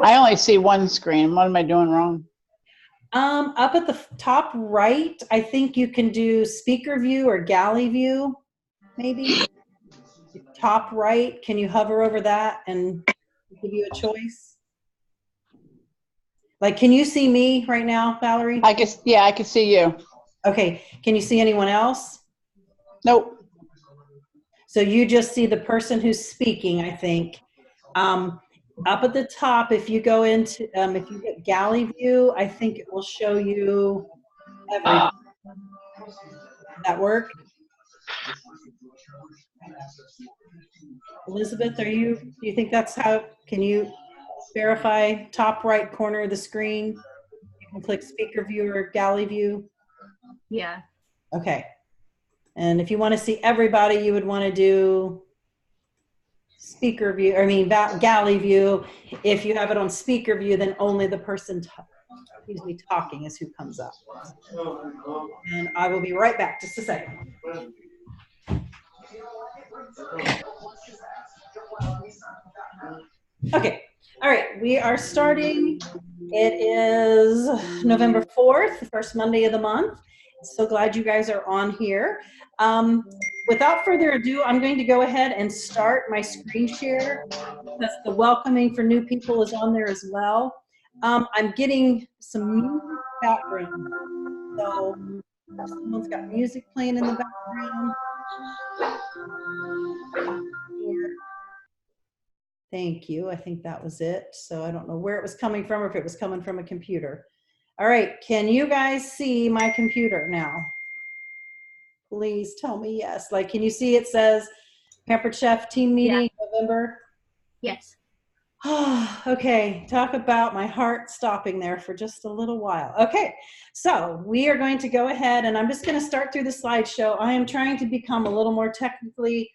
I only see one screen. What am I doing wrong? Up at the top right, I think you can do speaker view or galley view, maybe. Top right, can you hover over that and give you a choice? Like, can you see me right now, Valerie? Yeah, I can see you. Okay, can you see anyone else? Nope. So you just see the person who's speaking, I think. Up at the top, if you go into, if you get galley view, I think it will show you everything. Does that work? Elizabeth, do you think that's how, can you verify top right corner of the screen? You can click speaker view or galley view. Yeah. Okay. And if you want to see everybody, you would want to do speaker view, galley view. If you have it on speaker view, then only the person talking is who comes up. And I will be right back, just a second. Okay, all right, we are starting. It is November 4th, the first Monday of the month. So glad you guys are on here. Without further ado, I'm going to go ahead and start my screen share because the welcoming for new people is on there as well. I'm getting some music background. So if someone's got music playing in the background. Thank you. I think that was it. So I don't know where it was coming from or if it was coming from a computer. All right. Can you guys see my computer now? Please tell me yes. Like, can you see it says Pampered Chef team meeting November? Yes. Okay. Talk about my heart stopping there for just a little while. Okay. So we are going to go ahead and I'm just going to start through the slideshow. I am trying to become a little more technically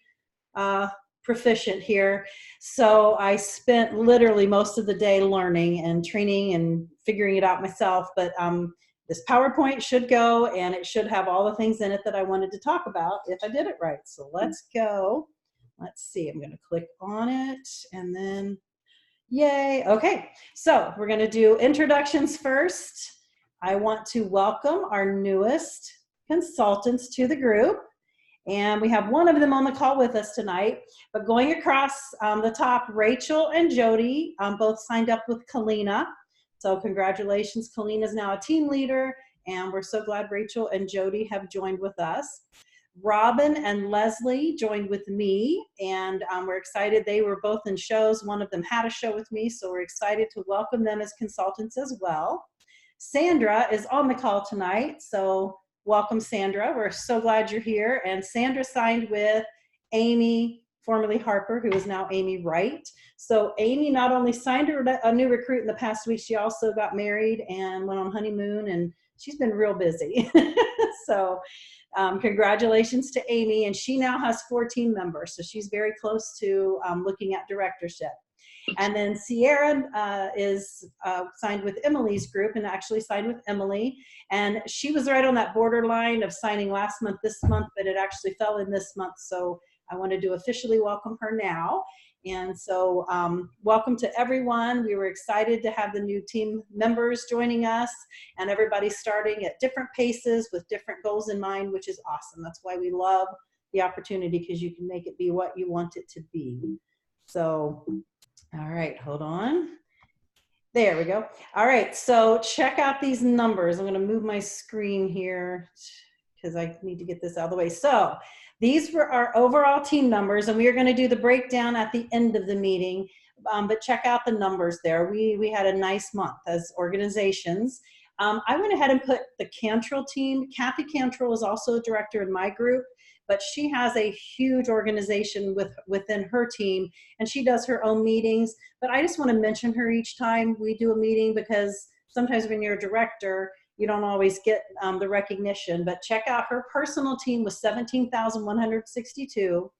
proficient here. So I spent literally most of the day learning and training and figuring it out myself. But this PowerPoint should go and it should have all the things in it that I wanted to talk about if I did it right. So let's go. Let's see. I'm going to click on it and then yay. Okay. So we're going to do introductions first. I want to welcome our newest consultants to the group. And we have one of them on the call with us tonight. But going across the top, Rachel and Jody both signed up with Kalina. So congratulations, Kalina is now a team leader. And we're so glad Rachel and Jody have joined with us. Robin and Leslie joined with me. And we're excited. They were both in shows. One of them had a show with me. So we're excited to welcome them as consultants as well. Sandra is on the call tonight. So welcome, Sandra. We're so glad you're here. And Sandra signed with Amy, formerly Harper, who is now Amy Wright. So Amy not only signed a new recruit in the past week, she also got married and went on honeymoon, and she's been real busy. So congratulations to Amy. And she now has 14 members. So she's very close to looking at directorship. And then Sierra is signed with Emily's group and actually signed with Emily. And she was right on that borderline of signing last month, this month, but it actually fell in this month. So I wanted to officially welcome her now. And so welcome to everyone. We were excited to have the new team members joining us and everybody starting at different paces with different goals in mind, which is awesome. That's why we love the opportunity, because you can make it be what you want it to be. So all right, hold on. There we go. All right, so check out these numbers. I'm going to move my screen here because I need to get this out of the way. So these were our overall team numbers, and we are going to do the breakdown at the end of the meeting. But check out the numbers there. We had a nice month as organizations. I went ahead and put the Cantrell team. Kathy Cantrell is also a director in my group, but she has a huge organization within her team, and she does her own meetings. But I just want to mention her each time we do a meeting, because sometimes when you're a director, you don't always get the recognition. But check out her personal team was 17,162.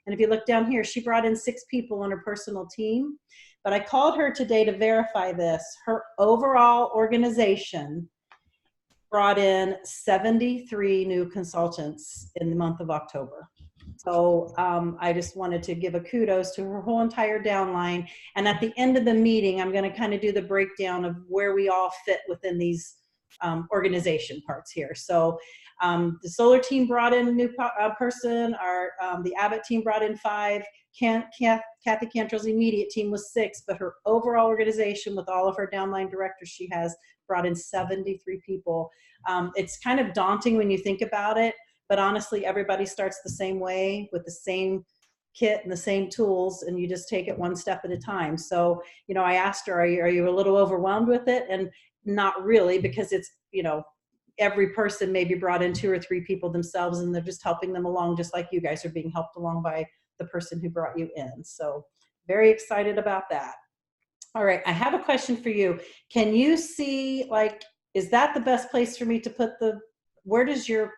And if you look down here, she brought in 6 people on her personal team. But I called her today to verify this. Her overall organization brought in 73 new consultants in the month of October. So I just wanted to give a kudos to her whole entire downline. And at the end of the meeting, I'm going to kind of do the breakdown of where we all fit within these organization parts here. So the solar team brought in a new person. The Abbott team brought in 5. Kathy Cantrell's immediate team was 6, but her overall organization with all of her downline directors she has brought in 73 people. It's kind of daunting when you think about it, but honestly, everybody starts the same way with the same kit and the same tools, and you just take it one step at a time. So, you know, I asked her, are you a little overwhelmed with it? And not really, because it's, you know, every person maybe brought in 2 or 3 people themselves, and they're just helping them along, just like you guys are being helped along by the person who brought you in. So very excited about that. All right, I have a question for you. Can you see, like, is that the best place for me to put where does your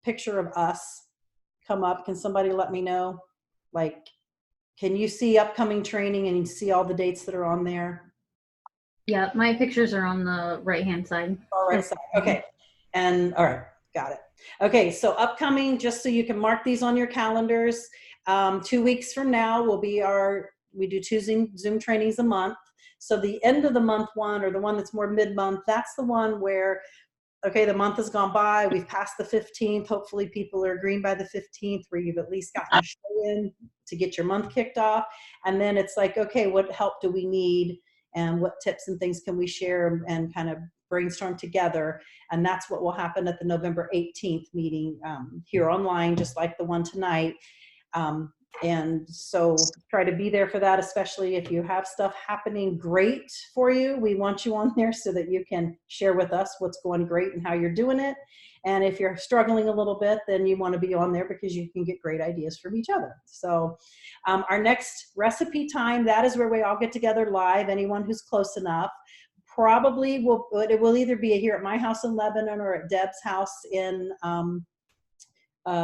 picture of us come up? Can somebody let me know? Like, can you see upcoming training and see all the dates that are on there? Yeah, my pictures are on the right-hand side. All right, okay. And all right, got it. Okay, so upcoming, just so you can mark these on your calendars, 2 weeks from now will be we do 2 Zoom trainings a month. So the end of the month one, or the one that's more mid-month, that's the one where, okay, the month has gone by, we've passed the 15th, hopefully people are green by the 15th, where you've at least gotten a show in to get your month kicked off. And then it's like, okay, what help do we need? And what tips and things can we share and kind of brainstorm together? And that's what will happen at the November 18th meeting here online, just like the one tonight. And so try to be there for that, especially if you have stuff happening great for you. We want you on there so that you can share with us what's going great and how you're doing it. And if you're struggling a little bit, then you want to be on there because you can get great ideas from each other. So our next recipe time, that is where we all get together live, anyone who's close enough. Probably it will either be here at my house in Lebanon or at Deb's house in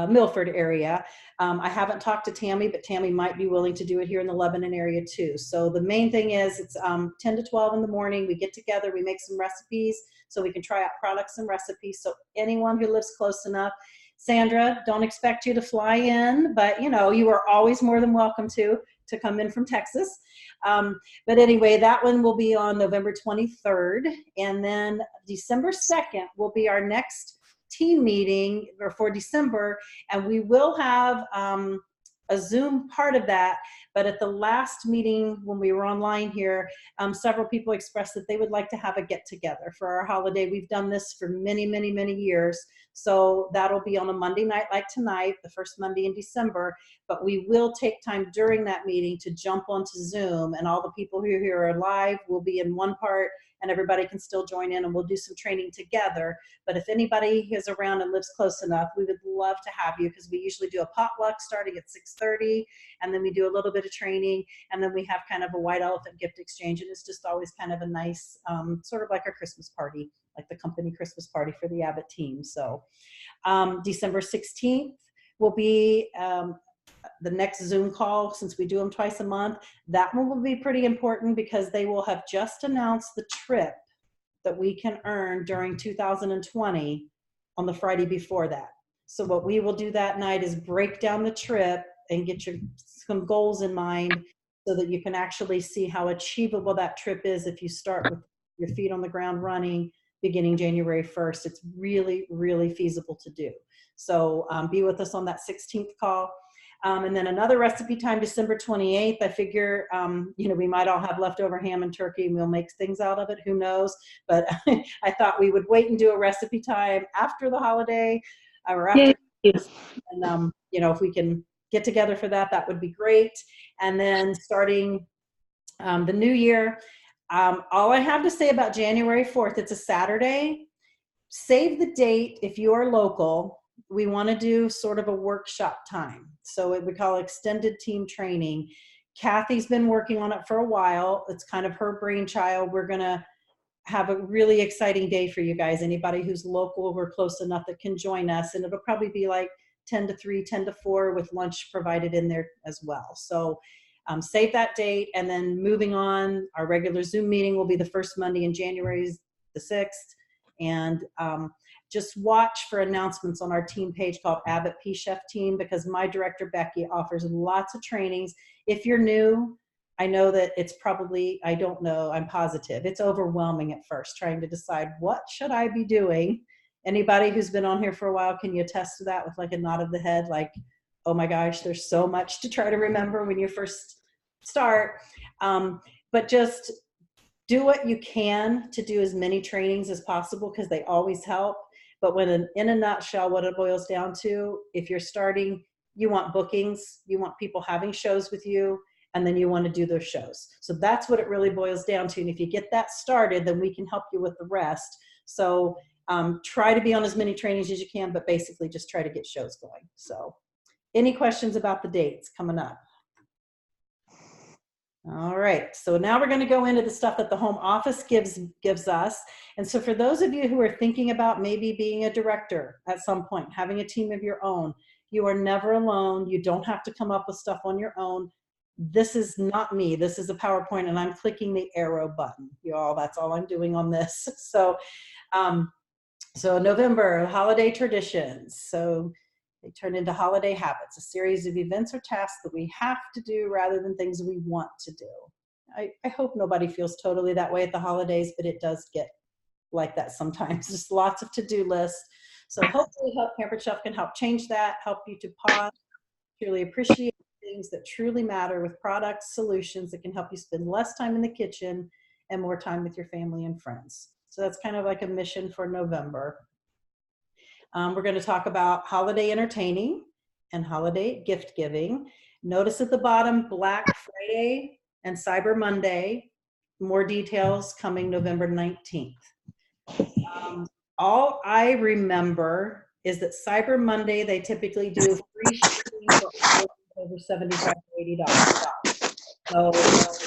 Milford area. I haven't talked to Tammy, but Tammy might be willing to do it here in the Lebanon area too. So the main thing is it's 10 to 12 in the morning. We get together, we make some recipes so we can try out products and recipes. So anyone who lives close enough, Sandra, don't expect you to fly in, but you know, you are always more than welcome to come in from Texas. But anyway, that one will be on November 23rd. And then December 2nd will be our next team meeting for December, and we will have a Zoom part of that. But at the last meeting when we were online here, several people expressed that they would like to have a get together for our holiday. We've done this for many, many, many years. So that'll be on a Monday night like tonight, the first Monday in December. But we will take time during that meeting to jump onto Zoom, and all the people who are here live will be in one part, and everybody can still join in, and we'll do some training together. But if anybody is around and lives close enough, we would love to have you, because we usually do a potluck starting at 6:30, and then we do a little bit of training, and then we have kind of a white elephant gift exchange, and it's just always kind of a nice, sort of like our Christmas party, like the company Christmas party for the Abbott team. So December 16th will be the next Zoom call, since we do them twice a month. That one will be pretty important because they will have just announced the trip that we can earn during 2020 on the Friday before that. So what we will do that night is break down the trip and get some goals in mind so that you can actually see how achievable that trip is if you start with your feet on the ground running beginning January 1st. It's really, really feasible to do. So be with us on that 16th call. And then another recipe time, December 28th. I figure, you know, we might all have leftover ham and turkey and we'll make things out of it. Who knows? But I thought we would wait and do a recipe time after the holiday or after. And, you know, if we can get together for that, that would be great. And then starting the new year, all I have to say about January 4th, it's a Saturday. Save the date if you are local. We want to do sort of a workshop time. So we call extended team training. Kathy's been working on it for a while. It's kind of her brainchild. We're going to have a really exciting day for you guys. Anybody who's local or close enough that can join us. And it'll probably be like 10 to 3, 10 to 4 with lunch provided in there as well. So save that date. And then moving on, our regular Zoom meeting will be the first Monday in January, the 6th. And just watch for announcements on our team page called Abbott P-Chef Team, because my director, Becky, offers lots of trainings. If you're new, I know that it's probably, I don't know, I'm positive. It's overwhelming at first, trying to decide what should I be doing. Anybody who's been on here for a while, can you attest to that with like a nod of the head? Like, oh my gosh, there's so much to try to remember when you first start. But just do what you can to do as many trainings as possible, because they always help. But when in a nutshell, what it boils down to, if you're starting, you want bookings, you want people having shows with you, and then you want to do those shows. So that's what it really boils down to. And if you get that started, then we can help you with the rest. So try to be on as many trainings as you can, but basically just try to get shows going. So any questions about the dates coming up? All right, so now we're going to go into the stuff that the home office gives us. And so for those of you who are thinking about maybe being a director at some point, having a team of your own, you are never alone. You don't have to come up with stuff on your own. This is not me. This is a PowerPoint, and I'm clicking the arrow button. Y'all, that's all I'm doing on this. So, so November, holiday traditions. So they turn into holiday habits, a series of events or tasks that we have to do rather than things we want to do. I hope nobody feels totally that way at the holidays, but it does get like that sometimes. Just lots of to-do lists. So hopefully Pampered Chef can help change that, help you to pause, truly appreciate things that truly matter with products, solutions that can help you spend less time in the kitchen and more time with your family and friends. So that's kind of like a mission for November. We're going to talk about holiday entertaining and holiday gift giving. Notice at the bottom, Black Friday and Cyber Monday. More details coming November 19th. All I remember is that Cyber Monday, they typically do free shipping for over $75 to $80. So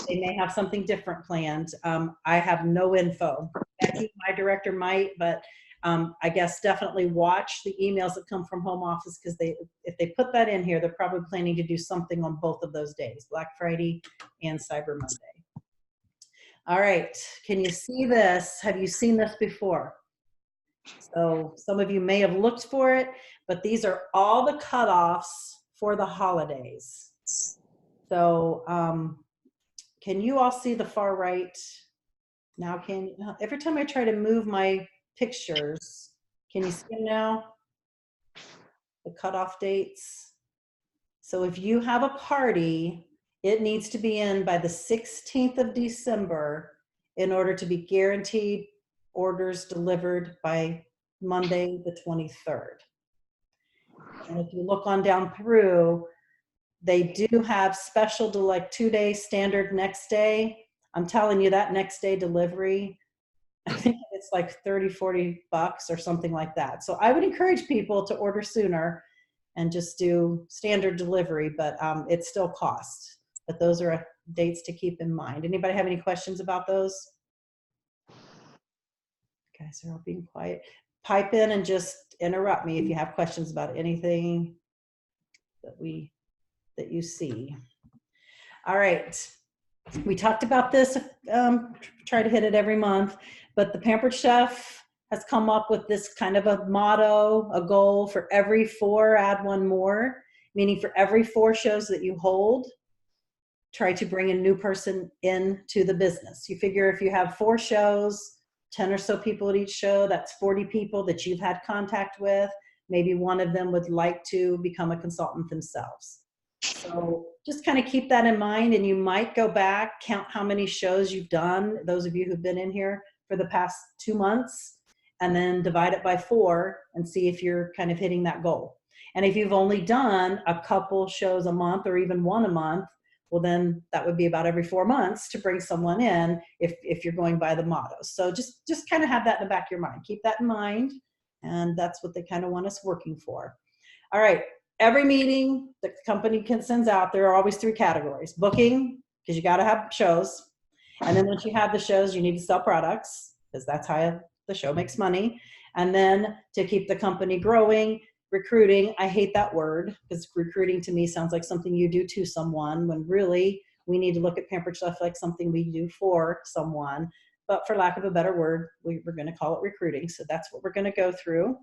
they may have something different planned. I have no info. Becky, my director, might, but I guess definitely watch the emails that come from home office, because if they put that in here, they're probably planning to do something on both of those days, Black Friday and Cyber Monday. All right, can you see this? Have you seen this before? So some of you may have looked for it, but these are all the cutoffs for the holidays. So can you all see the far right? Now every time I try to move my pictures, can you see them now? The cutoff dates. So if you have a party, it needs to be in by the 16th of December in order to be guaranteed orders delivered by Monday the 23rd. And if you look on down through, they do have special to like 2-day standard next day. I'm telling you, that next day delivery, I think it's like $30-40 or something like that. So I would encourage people to order sooner and just do standard delivery, but it still costs. But those are dates to keep in mind. Anybody have any questions about those? Guys are all being quiet. Pipe in and just interrupt me if you have questions about anything that you see. All right. We talked about this, try to hit it every month, but the Pampered Chef has come up with this kind of a motto, a goal: for every 4, add 1 more, meaning for every 4 shows that you hold, try to bring a new person into the business. You figure if you have 4 shows, 10 or so people at each show, that's 40 people that you've had contact with. Maybe one of them would like to become a consultant themselves. So just kind of keep that in mind, and you might go back, count how many shows you've done, those of you who've been in here for the past 2 months, and then divide it by 4 and see if you're kind of hitting that goal. And if you've only done a couple shows a month or even 1 a month, well, then that would be about every 4 months to bring someone in if you're going by the motto. So just kind of have that in the back of your mind. Keep that in mind, and that's what they kind of want us working for. All right. Every meeting the company sends out, there are always 3 categories. Booking, because you got to have shows. And then once you have the shows, you need to sell products, because that's how the show makes money. And then to keep the company growing, recruiting. I hate that word, because recruiting to me sounds like something you do to someone, when really we need to look at Pampered Chef like something we do for someone. but for lack of a better word, we're going to call it recruiting. So that's what we're going to go through.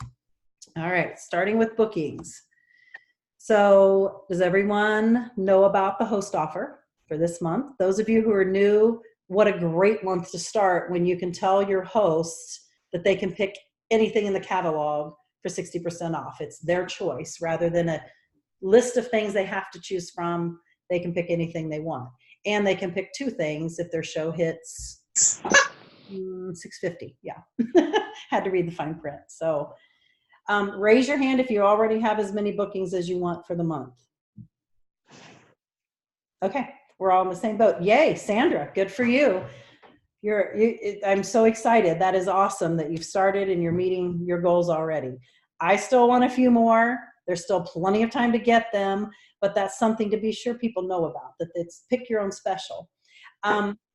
All right, starting with bookings. So does everyone know about the host offer for this month? Those of you who are new, what a great month to start when you can tell your hosts that they can pick anything in the catalog for 60% off. It's their choice rather than a list of things they have to choose from. They can pick anything they want. And they can pick two things if their show hits 650. Yeah, had to read the fine print. So raise your hand if you already have as many bookings as you want for the month. Okay, we're all in the same boat. Yay, Sandra, good for you. I'm so excited. That is awesome that you've started and you're meeting your goals already. I still want a few more. There's still plenty of time to get them, but that's something to be sure people know about, that it's pick your own special.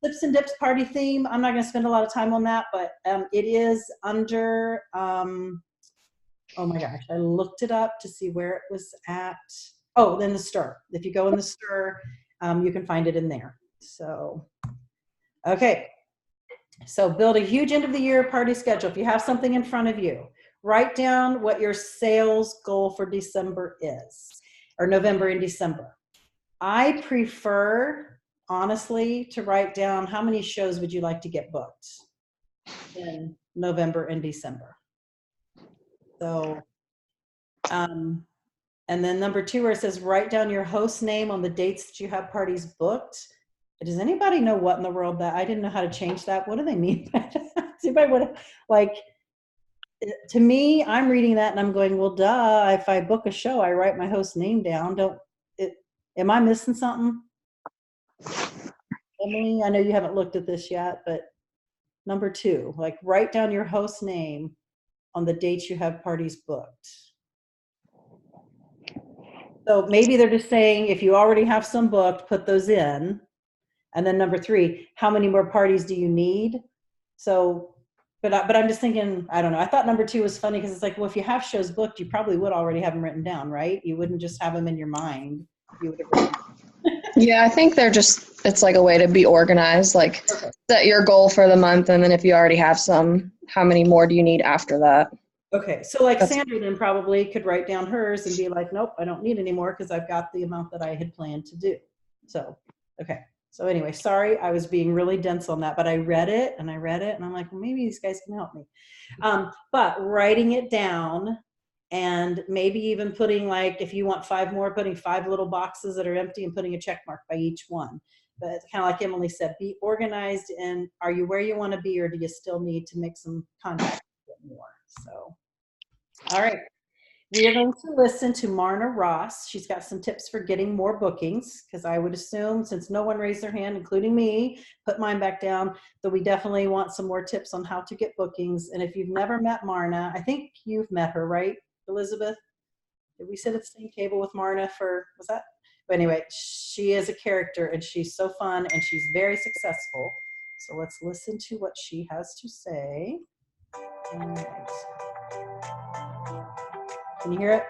Lips and Dips party theme, I'm not going to spend a lot of time on that, but it is under, oh my gosh, I looked it up to see where it was at. Oh, then the Stir. If you go in the Stir, you can find it in there. So, okay. So build a huge end of the year party schedule. If you have something in front of you, write down what your sales goal for December is, or November and December. I prefer, honestly, to write down how many shows would you like to get booked in November and December. So, and then number 2, where it says write down your host name on the dates that you have parties booked. Does anybody know what in the world that, I didn't know how to change that. What do they mean by that? Does anybody want to, like, to me, I'm reading that and I'm going, well, duh, if I book a show, I write my host name down. Am I missing something? Emily, I know you haven't looked at this yet, but number 2, like write down your host name on the dates you have parties booked. So maybe they're just saying, if you already have some booked, put those in. And then number 3, how many more parties do you need? So, but I'm just thinking, I don't know. I thought number 2 was funny because it's like, well, if you have shows booked, you probably would already have them written down, right? You wouldn't just have them in your mind. You would have written them. Yeah, I think it's like a way to be organized, like set your goal for the month. And then if you already have some, how many more do you need after that? Okay. So like Sandra then probably could write down hers and be like, nope, I don't need any more because I've got the amount that I had planned to do. So, okay. So anyway, sorry, I was being really dense on that, but I read it and I'm like, well, maybe these guys can help me. But writing it down and maybe even putting, like, if you want 5 more, putting 5 little boxes that are empty and putting a check mark by each one. But it's kind of like Emily said, be organized, and are you where you want to be, or do you still need to make some contact more? So, all right. We are going to listen to Marna Ross. She's got some tips for getting more bookings, because I would assume, since no one raised their hand, including me, put mine back down, that we definitely want some more tips on how to get bookings. And if you've never met Marna, I think you've met her, right, Elizabeth? Did we sit at the same table with Marna was that? But anyway, she is a character, and she's so fun, and she's very successful. So let's listen to what she has to say. All right. Can you hear it?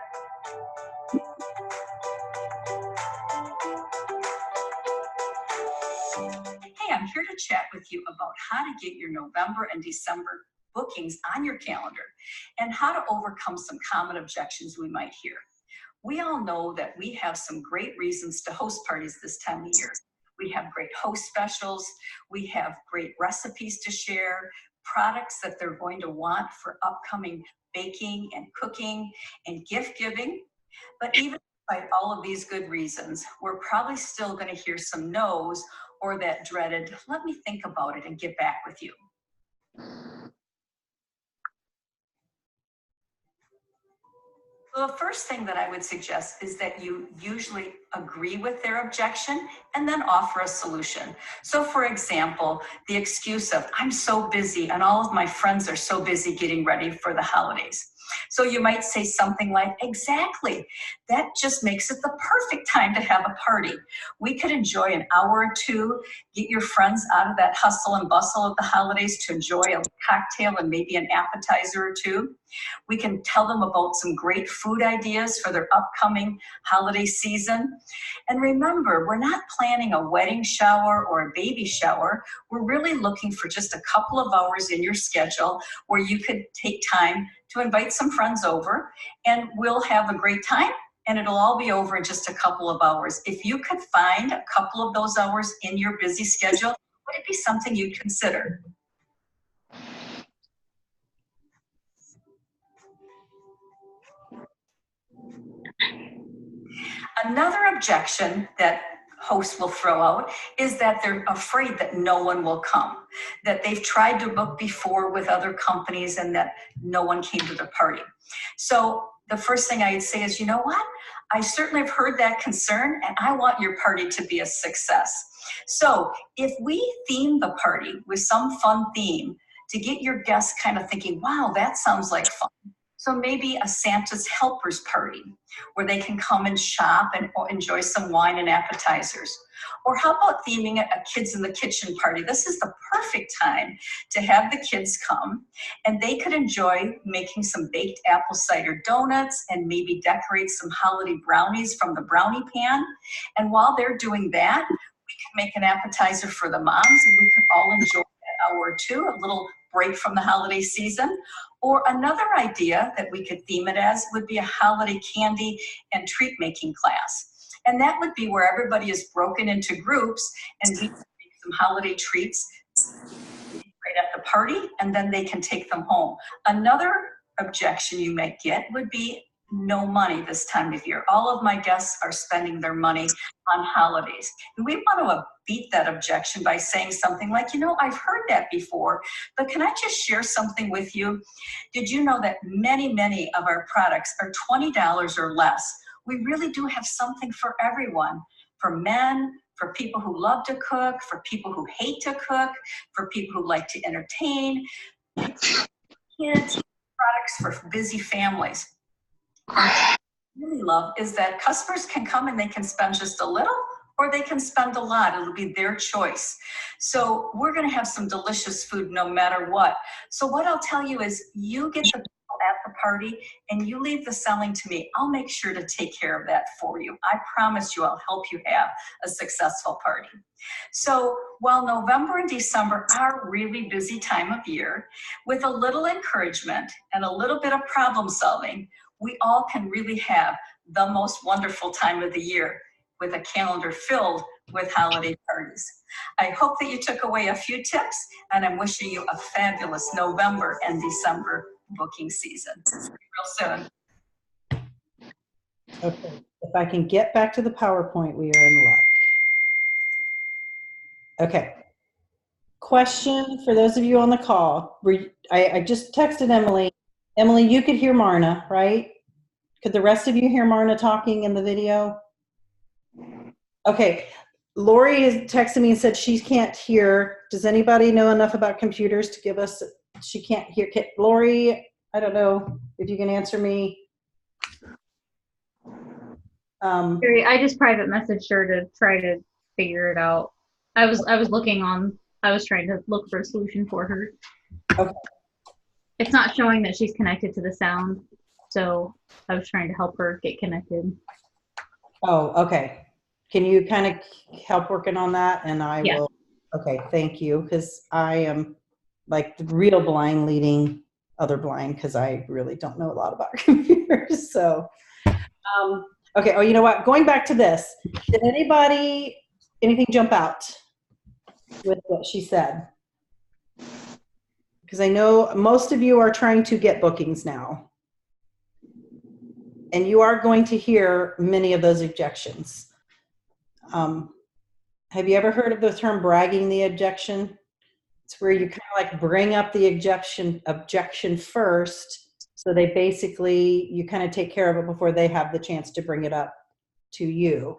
Hey, I'm here to chat with you about how to get your November and December bookings on your calendar and how to overcome some common objections we might hear. We all know that we have some great reasons to host parties this time of year. We have great host specials, we have great recipes to share, products that they're going to want for upcoming baking and cooking and gift giving. But even despite all of these good reasons, we're probably still going to hear some no's or that dreaded, let me think about it and get back with you. So the first thing that I would suggest is that you usually agree with their objection and then offer a solution. So for example, the excuse of, I'm so busy and all of my friends are so busy getting ready for the holidays. So you might say something like, exactly, that just makes it the perfect time to have a party. We could enjoy an hour or two, get your friends out of that hustle and bustle of the holidays to enjoy a cocktail and maybe an appetizer or two. We can tell them about some great food ideas for their upcoming holiday season. And remember, we're not planning a wedding shower or a baby shower. We're really looking for just a couple of hours in your schedule where you could take time to invite some friends over, and we'll have a great time, and it'll all be over in just a couple of hours. If you could find a couple of those hours in your busy schedule, would it be something you'd consider? Another objection that hosts will throw out is that they're afraid that no one will come, that they've tried to book before with other companies and that no one came to the party. So the first thing I'd say is, you know what? I certainly have heard that concern, and I want your party to be a success. So if we theme the party with some fun theme to get your guests kind of thinking, wow, that sounds like fun. So maybe a Santa's Helpers party where they can come and shop and enjoy some wine and appetizers. Or how about theming a Kids in the Kitchen party? This is the perfect time to have the kids come, and they could enjoy making some baked apple cider donuts and maybe decorate some holiday brownies from the brownie pan. And while they're doing that, we can make an appetizer for the moms, and we could all enjoy an hour or two, a little break from the holiday season. Or another idea that we could theme it as would be a holiday candy and treat making class. And that would be where everybody is broken into groups and we can make some holiday treats right at the party, and then they can take them home. Another objection you might get would be no money this time of year. All of my guests are spending their money on holidays. And we want to beat that objection by saying something like, you know, I've heard that before, but can I just share something with you? Did you know that many, many of our products are $20 or less? We really do have something for everyone, for men, for people who love to cook, for people who hate to cook, for people who like to entertain, kids, products for busy families. What I really love is that customers can come and they can spend just a little or they can spend a lot. It'll be their choice. So we're going to have some delicious food no matter what. So what I'll tell you is you get the people at the party and you leave the selling to me. I'll make sure to take care of that for you. I promise you I'll help you have a successful party. So while November and December are a really busy time of year, with a little encouragement and a little bit of problem solving, we all can really have the most wonderful time of the year with a calendar filled with holiday parties. I hope that you took away a few tips, and I'm wishing you a fabulous November and December booking season. See you real soon. Okay, if I can get back to the PowerPoint, we are in luck. Okay. Question for those of you on the call. I just texted Emily. Emily, you could hear Marna, right? Could the rest of you hear Marna talking in the video? Okay. Lori has texted me and said she can't hear. Does anybody know enough about computers to give us, she can't hear. Lori, I don't know if you can answer me. Carrie, I just private messaged her to try to figure it out. I was trying to look for a solution for her. Okay. It's not showing that she's connected to the sound, so I was trying to help her get connected. Oh, okay. Can you kind of help working on that? And I Yeah. will. Okay, thank you. Because I am like the real blind leading other blind because I really don't know a lot about computers. So, okay. Oh, you know what? Going back to this, did anything jump out with what she said? Because I know most of you are trying to get bookings now. And you are going to hear many of those objections. Have you ever heard of the term bragging the objection? It's where you kind of like bring up the objection first. So they basically, you kind of take care of it before they have the chance to bring it up to you.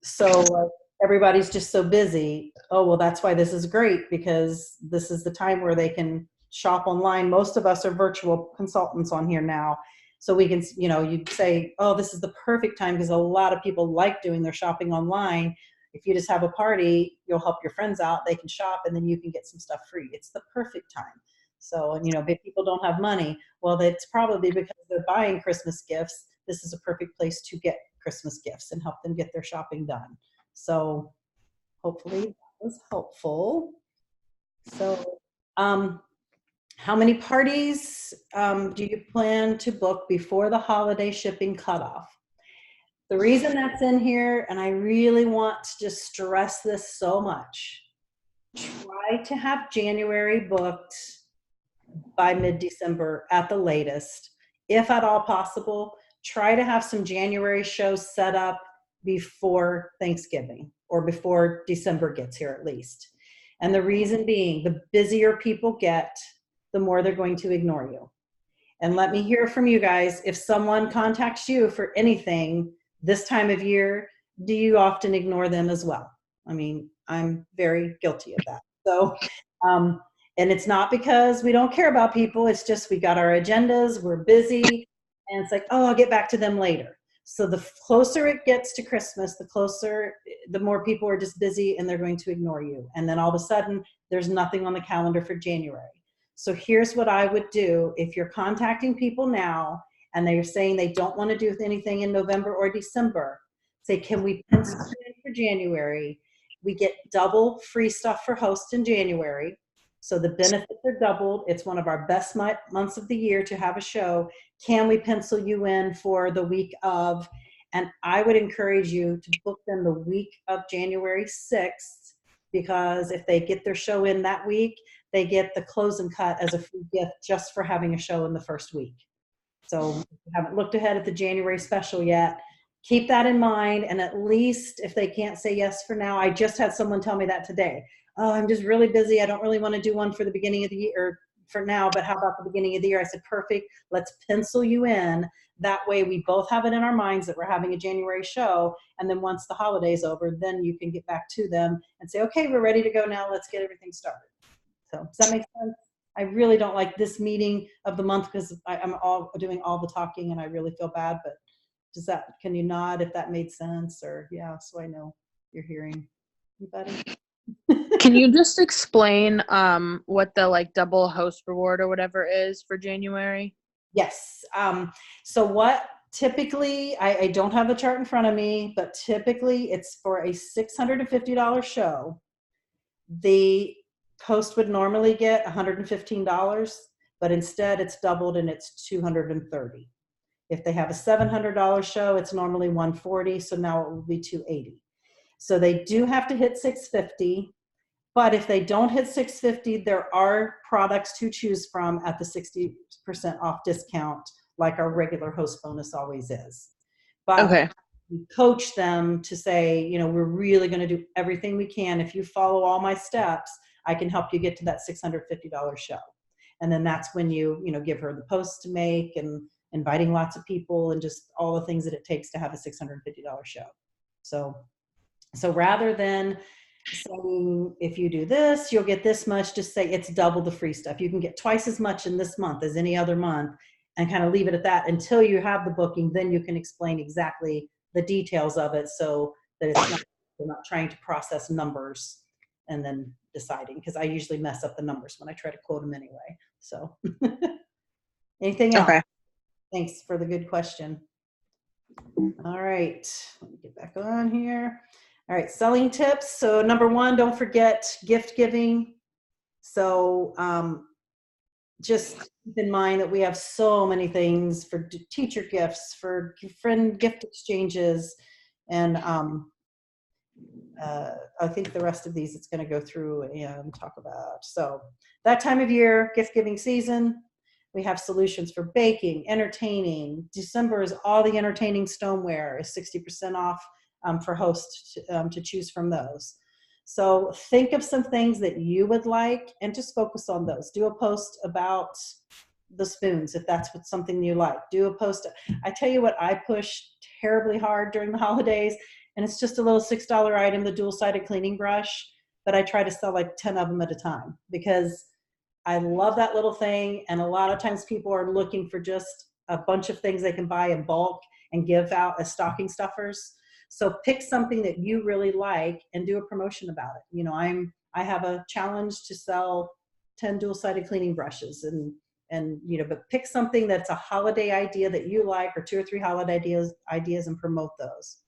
So everybody's just so busy. Oh, well, that's why this is great, because this is the time where they can shop online. Most of us are virtual consultants on here now. So we can, you'd say, oh, this is the perfect time because a lot of people like doing their shopping online. If you just have a party, you'll help your friends out. They can shop and then you can get some stuff free. It's the perfect time. So, big people don't have money. Well, that's probably because they're buying Christmas gifts. This is a perfect place to get Christmas gifts and help them get their shopping done. So hopefully that was helpful. So, how many parties do you plan to book before the holiday shipping cutoff? The reason that's in here, and I really want to just stress this so much, try to have January booked by mid-December at the latest. If at all possible, try to have some January shows set up before Thanksgiving or before December gets here at least. And the reason being, the busier people get, the more they're going to ignore you. And let me hear from you guys. If someone contacts you for anything this time of year, do you often ignore them as well? I mean, I'm very guilty of that. So, and it's not because we don't care about people. It's just we got our agendas, we're busy, and it's like, oh, I'll get back to them later. So the closer it gets to Christmas, the more people are just busy and they're going to ignore you. And then all of a sudden, there's nothing on the calendar for January. So here's what I would do. If you're contacting people now and they're saying they don't want to do anything in November or December, say, can we pencil in for January? We get double free stuff for host in January. So the benefits are doubled. It's one of our best months of the year to have a show. Can we pencil you in for the week of? And I would encourage you to book them the week of January 6th, because if they get their show in that week, they get the close and cut as a free gift just for having a show in the first week. So if you haven't looked ahead at the January special yet, keep that in mind. And at least if they can't say yes for now, I just had someone tell me that today. Oh, I'm just really busy. I don't really want to do one for the beginning of the year or for now, but how about the beginning of the year? I said, perfect. Let's pencil you in. That way we both have it in our minds that we're having a January show. And then once the holiday's over, then you can get back to them and say, okay, we're ready to go now. Let's get everything started. So does that make sense? I really don't like this meeting of the month because I'm doing all the talking and I really feel bad, but can you nod if that made sense? Or yeah, so I know you're hearing. Anybody? Can you just explain what the double host reward or whatever is for January? Yes. So what typically, I don't have the chart in front of me, but typically it's for a $650 show. The host would normally get $115, but instead it's doubled and it's $230. If they have a $700 show, it's normally $140, so now it will be $280. So they do have to hit $650, but if they don't hit $650, there are products to choose from at the 60% off discount, like our regular host bonus always is. But Okay. we coach them to say, we're really going to do everything we can. If you follow all my steps, I can help you get to that $650 show. And then that's when you give her the posts to make and inviting lots of people and just all the things that it takes to have a $650 show. So rather than saying, if you do this, you'll get this much, just say it's double the free stuff. You can get twice as much in this month as any other month, and kind of leave it at that until you have the booking. Then you can explain exactly the details of it so that you're not trying to process numbers and then deciding, because I usually mess up the numbers when I try to quote them anyway. So anything else? Okay. Thanks for the good question. All right, let me get back on here. All right, selling tips. So number one, don't forget gift giving. So just keep in mind that we have so many things for teacher gifts, for friend gift exchanges, and I think the rest of these it's going to go through and talk about. So that time of year, gift giving season, we have solutions for baking, entertaining. December is all the entertaining stoneware is 60% off for hosts to choose from those. So think of some things that you would like and just focus on those. Do a post about the spoons if that's something you like. Do a post. I tell you what, I push terribly hard during the holidays, and it's just a little $6 item, the dual-sided cleaning brush, but I try to sell like 10 of them at a time because I love that little thing. And a lot of times people are looking for just a bunch of things they can buy in bulk and give out as stocking stuffers. So pick something that you really like and do a promotion about it. You know, I have a challenge to sell 10 dual-sided cleaning brushes, and you know, but pick something that's a holiday idea that you like, or 2 or 3 holiday ideas and promote those.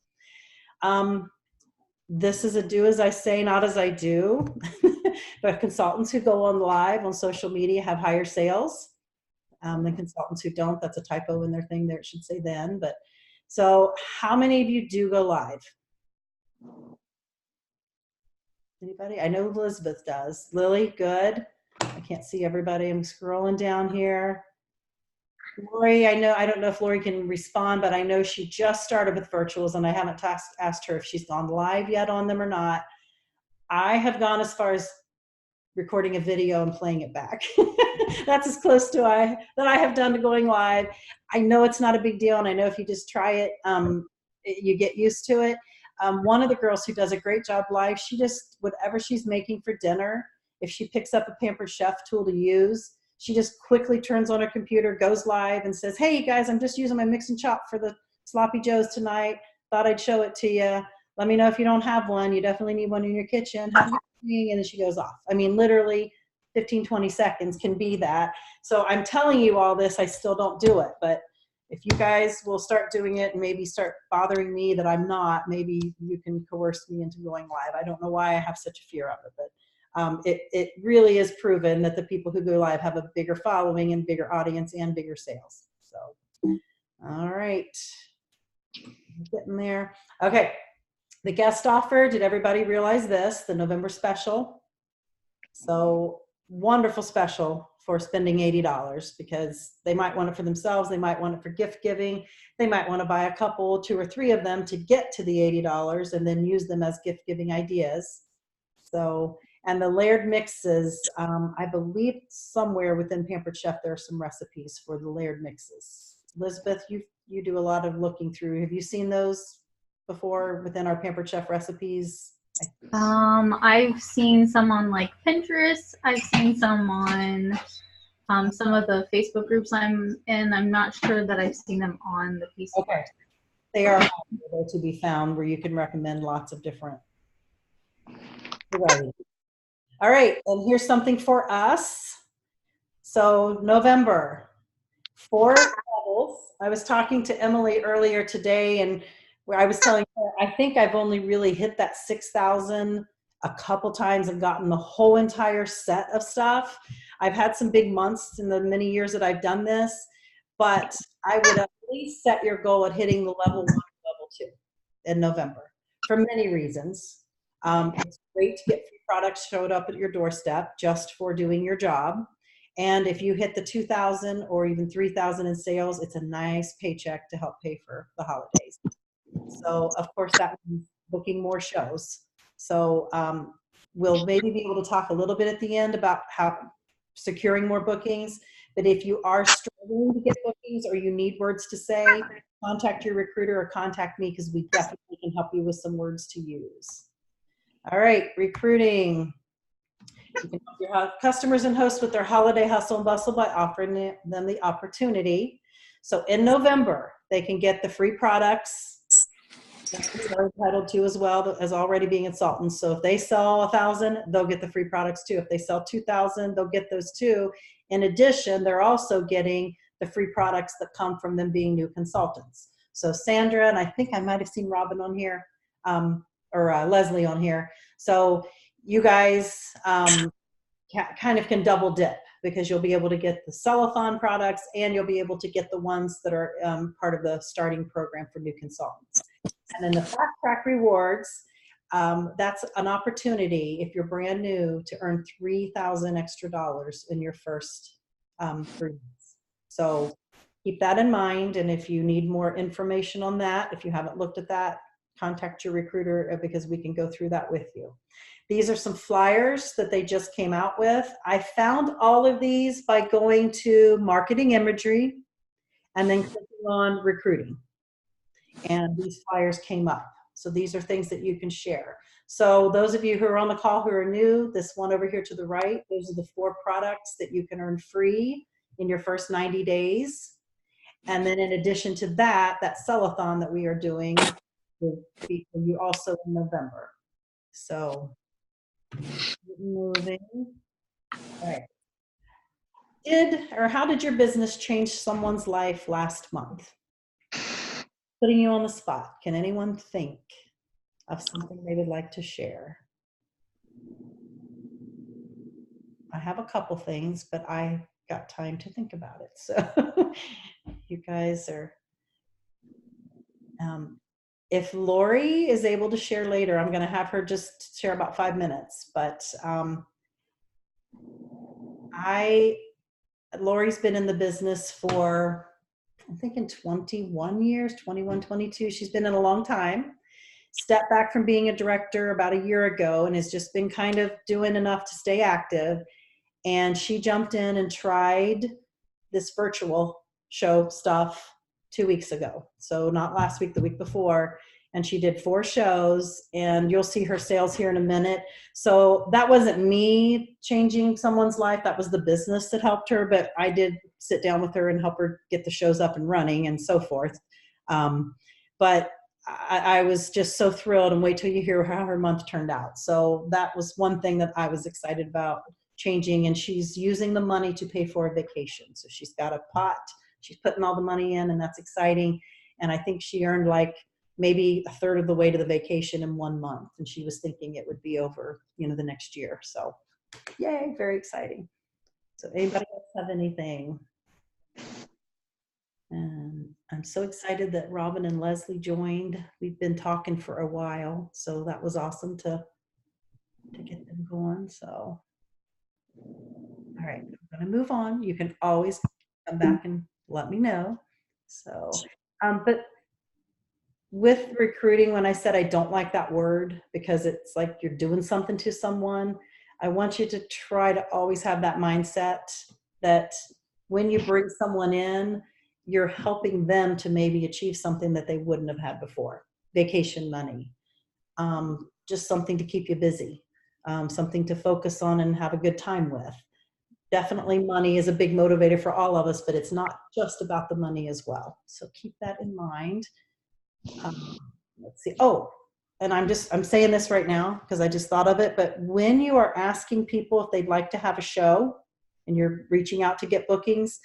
This is a do as I say, not as I do. But consultants who go on live on social media have higher sales than consultants who don't. That's a typo in their thing there. It should say then. But so how many of you do go live? Anybody? I know Elizabeth does. Lily, good. I can't see everybody. I'm scrolling down here. Lori, I don't know if Lori can respond, but I know she just started with virtuals, and I haven't asked her if she's gone live yet on them or not. I have gone as far as recording a video and playing it back. That's as close to that I have done to going live. I know it's not a big deal, and I know if you just try it, you get used to it. One of the girls who does a great job live, she just, whatever she's making for dinner, if she picks up a Pampered Chef tool to use, she just quickly turns on her computer, goes live, and says, hey, you guys, I'm just using my mix and chop for the Sloppy Joes tonight. Thought I'd show it to you. Let me know if you don't have one. You definitely need one in your kitchen. And then she goes off. I mean, literally 15, 20 seconds can be that. So I'm telling you all this, I still don't do it. But if you guys will start doing it and maybe start bothering me that I'm not, maybe you can coerce me into going live. I don't know why I have such a fear of it, but it really is proven that the people who go live have a bigger following and bigger audience and bigger sales. So, all right, getting there. Okay, the guest offer, did everybody realize this? The November special. So wonderful special for spending $80, because they might want it for themselves. They might want it for gift giving. They might want to buy a couple, 2 or 3 of them to get to the $80 and then use them as gift giving ideas. So, and the layered mixes, I believe somewhere within Pampered Chef, there are some recipes for the layered mixes. Elizabeth, you do a lot of looking through. Have you seen those before within our Pampered Chef recipes? I've seen some on like Pinterest. I've seen some on some of the Facebook groups I'm in. I'm not sure that I've seen them on the PC. Okay. They are able to be found where you can recommend lots of different varieties. All right, and here's something for us. So November, 4 levels. I was talking to Emily earlier today, and where I was telling her, I think I've only really hit that 6,000 a couple times and gotten the whole entire set of stuff. I've had some big months in the many years that I've done this, but I would at least set your goal at hitting the level 1 or level 2 in November for many reasons. It's great to get free products showed up at your doorstep just for doing your job. And if you hit the 2,000 or even 3,000 in sales, it's a nice paycheck to help pay for the holidays. So of course that means booking more shows. So we'll maybe be able to talk a little bit at the end about how securing more bookings. But if you are struggling to get bookings or you need words to say, contact your recruiter or contact me, because we definitely can help you with some words to use. All right, recruiting. You can help your customers and hosts with their holiday hustle and bustle by offering them the opportunity. So in November, they can get the free products that they're entitled to, as well as already being consultants. So if they sell 1,000, they'll get the free products too. If they sell 2,000, they'll get those too. In addition, they're also getting the free products that come from them being new consultants. So Sandra, and I think I might have seen Robin on here, or Leslie on here. So you guys kind of can double dip, because you'll be able to get the Cellathon products and you'll be able to get the ones that are part of the starting program for new consultants. And then the Fast Track Rewards, that's an opportunity if you're brand new to earn $3,000 extra in your first 3 months. So keep that in mind. And if you need more information on that, if you haven't looked at that, contact your recruiter, because we can go through that with you. These are some flyers that they just came out with. I found all of these by going to marketing imagery and then clicking on recruiting. And these flyers came up. So these are things that you can share. So those of you who are on the call who are new, this one over here to the right, those are the 4 products that you can earn free in your first 90 days. And then in addition to that, that sell-a-thon that we are doing will be for you also in November. So moving. All right. How did your business change someone's life last month? Putting you on the spot. Can anyone think of something they would like to share? I have a couple things, but I got time to think about it. So you guys are, if Lori is able to share later, I'm going to have her just share about 5 minutes, but Lori's been in the business for, I'm thinking 21 years, 21, 22. She's been in a long time. Stepped back from being a director about a year ago and has just been kind of doing enough to stay active. And she jumped in and tried this virtual show stuff 2 weeks ago. So not last week, the week before. And she did 4 shows, and you'll see her sales here in a minute. So that wasn't me changing someone's life. That was the business that helped her, but I did sit down with her and help her get the shows up and running and so forth. But I was just so thrilled, and wait till you hear how her month turned out. So that was one thing that I was excited about changing, and she's using the money to pay for a vacation. So she's got a pot, she's putting all the money in, and that's exciting. And I think she earned like maybe a third of the way to the vacation in 1 month. And she was thinking it would be over, the next year. So yay, very exciting. So anybody else have anything? And I'm so excited that Robin and Leslie joined. We've been talking for a while, so that was awesome to get them going. So, all right, I'm gonna move on. You can always come back and let me know. So, but with recruiting, when I said I don't like that word because it's like you're doing something to someone, I want you to try to always have that mindset that when you bring someone in, you're helping them to maybe achieve something that they wouldn't have had before. Vacation money, just something to keep you busy, something to focus on and have a good time with. Definitely money is a big motivator for all of us, but it's not just about the money as well. So keep that in mind. Let's see. Oh, and I'm saying this right now because I just thought of it, but when you are asking people if they'd like to have a show and you're reaching out to get bookings,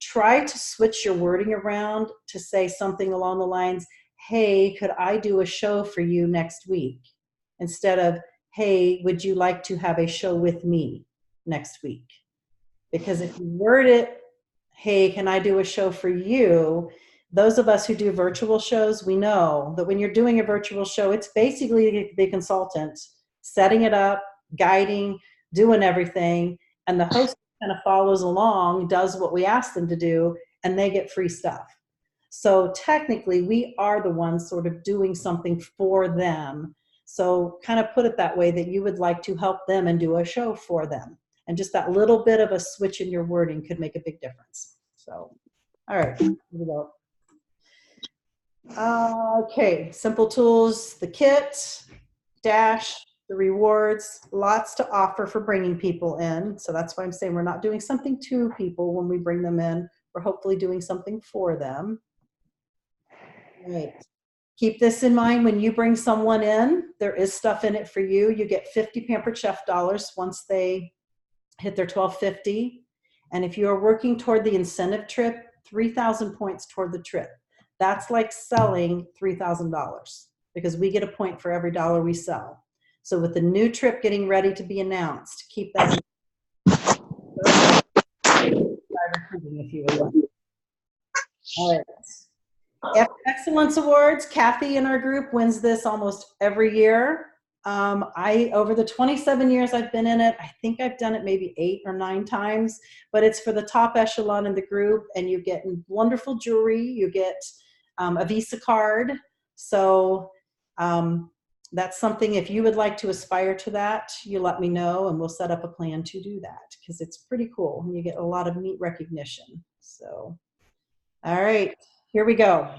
try to switch your wording around to say something along the lines, hey, could I do a show for you next week? Instead of, hey, would you like to have a show with me next week? Because if you word it, hey, can I do a show for you? Those of us who do virtual shows, we know that when you're doing a virtual show, it's basically the consultant setting it up, guiding, doing everything, and the host kind of follows along, does what we ask them to do, and they get free stuff. So technically, we are the ones sort of doing something for them. So kind of put it that way, that you would like to help them and do a show for them. And just that little bit of a switch in your wording could make a big difference. So, all right, here we go. Okay, simple tools, the kit, dash, the rewards, lots to offer for bringing people in. So that's why I'm saying we're not doing something to people when we bring them in. We're hopefully doing something for them. All right. Keep this in mind when you bring someone in, there is stuff in it for you. You get 50 Pampered Chef dollars once they hit their $12.50. And if you are working toward the incentive trip, 3,000 points toward the trip. That's like selling $3,000 because we get a point for every dollar we sell. So with the new trip getting ready to be announced, keep that in if you would like. All right. Excellence Awards, Kathy in our group wins this almost every year. Over the 27 years I've been in it, I think I've done it maybe 8 or 9 times, but it's for the top echelon in the group, and you get wonderful jewelry, you get a Visa card. So that's something, if you would like to aspire to that, you let me know and we'll set up a plan to do that because it's pretty cool and you get a lot of neat recognition. So, all right, here we go.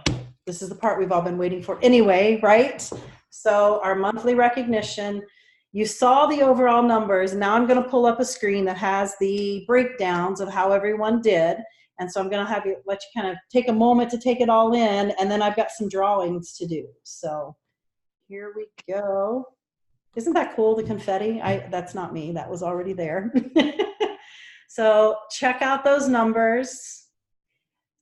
This is the part we've all been waiting for anyway, right? So our monthly recognition, you saw the overall numbers. Now I'm going to pull up a screen that has the breakdowns of how everyone did. And so I'm going to have you let you kind of take a moment to take it all in, and then I've got some drawings to do. So here we go. Isn't that cool, the confetti? That's not me. That was already there. So check out those numbers.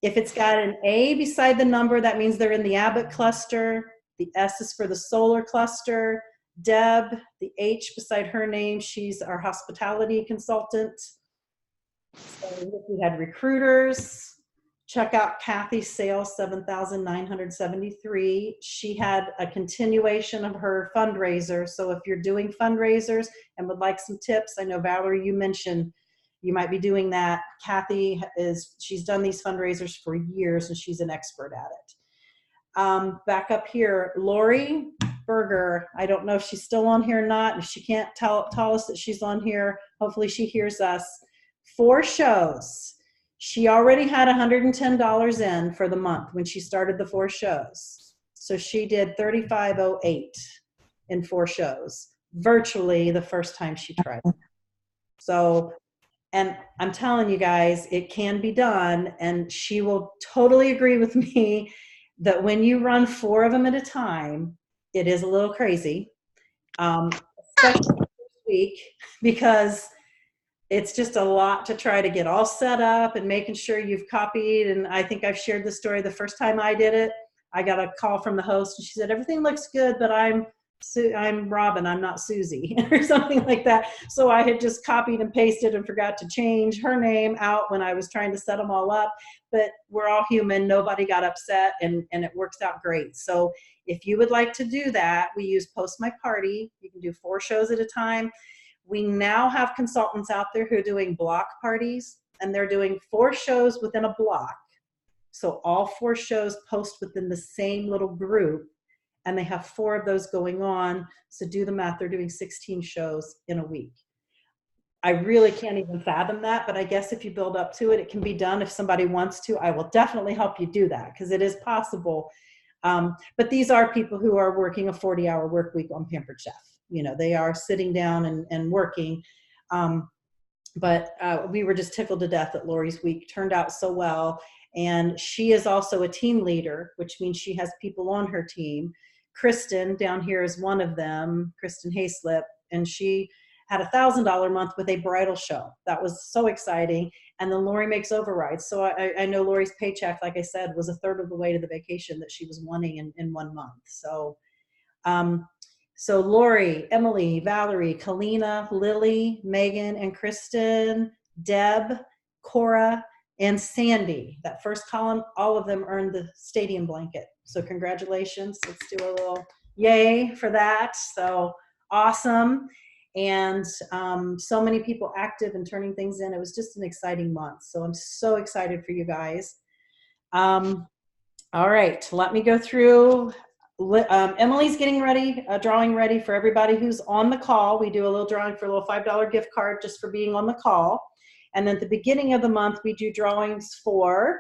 If it's got an A beside the number, that means they're in the Abbott cluster. The S is for the solar cluster. Deb, the H beside her name, she's our hospitality consultant. So we had recruiters. Check out Kathy's sales, 7,973. She had a continuation of her fundraiser. So if you're doing fundraisers and would like some tips, I know Valerie, you mentioned you might be doing that. Kathy she's done these fundraisers for years and she's an expert at it. Back up here, Lori Berger. I don't know if she's still on here or not. If she can't tell us that she's on here, hopefully she hears us. 4 shows. She already had $110 in for the month when she started the 4 shows. So she did $35.08 in 4 shows, virtually the first time she tried. So, and I'm telling you guys, it can be done, and she will totally agree with me that when you run 4 of them at a time, it is a little crazy, especially this week, because it's just a lot to try to get all set up and making sure you've copied. And I think I've shared the story. The first time I did it, I got a call from the host and she said, everything looks good, but I'm Robin, I'm not Susie, or something like that. So I had just copied and pasted and forgot to change her name out when I was trying to set them all up. But we're all human. Nobody got upset, and it works out great. So if you would like to do that, we use Post My Party. You can do 4 shows at a time. We now have consultants out there who are doing block parties, and they're doing 4 shows within a block. So all 4 shows post within the same little group, and they have 4 of those going on. So do the math, they're doing 16 shows in a week. I really can't even fathom that, but I guess if you build up to it, it can be done. If somebody wants to, I will definitely help you do that, because it is possible. But these are people who are working a 40-hour work week on Pampered Chef. You know, they are sitting down and working. But we were just tickled to death that Lori's week turned out so well. And she is also a team leader, which means she has people on her team. Kristen down here is one of them, Kristen Hayslip, and she had $1,000 month with a bridal show. That was so exciting. And then Lori makes overrides. So I know Lori's paycheck, like I said, was 1/3 of the way to the vacation that she was wanting in 1 month. So, so Lori, Emily, Valerie, Kalina, Lily, Megan, and Kristen, Deb, Cora, and Sandy. That first column, all of them earned the stadium blanket. So congratulations. Let's do a little yay for that. So awesome. And so many people active and turning things in. It was just an exciting month. So I'm so excited for you guys. All right, let me go through. Emily's getting ready, drawing ready for everybody who's on the call. We do a little drawing for a little $5 gift card just for being on the call. And then at the beginning of the month, we do drawings for,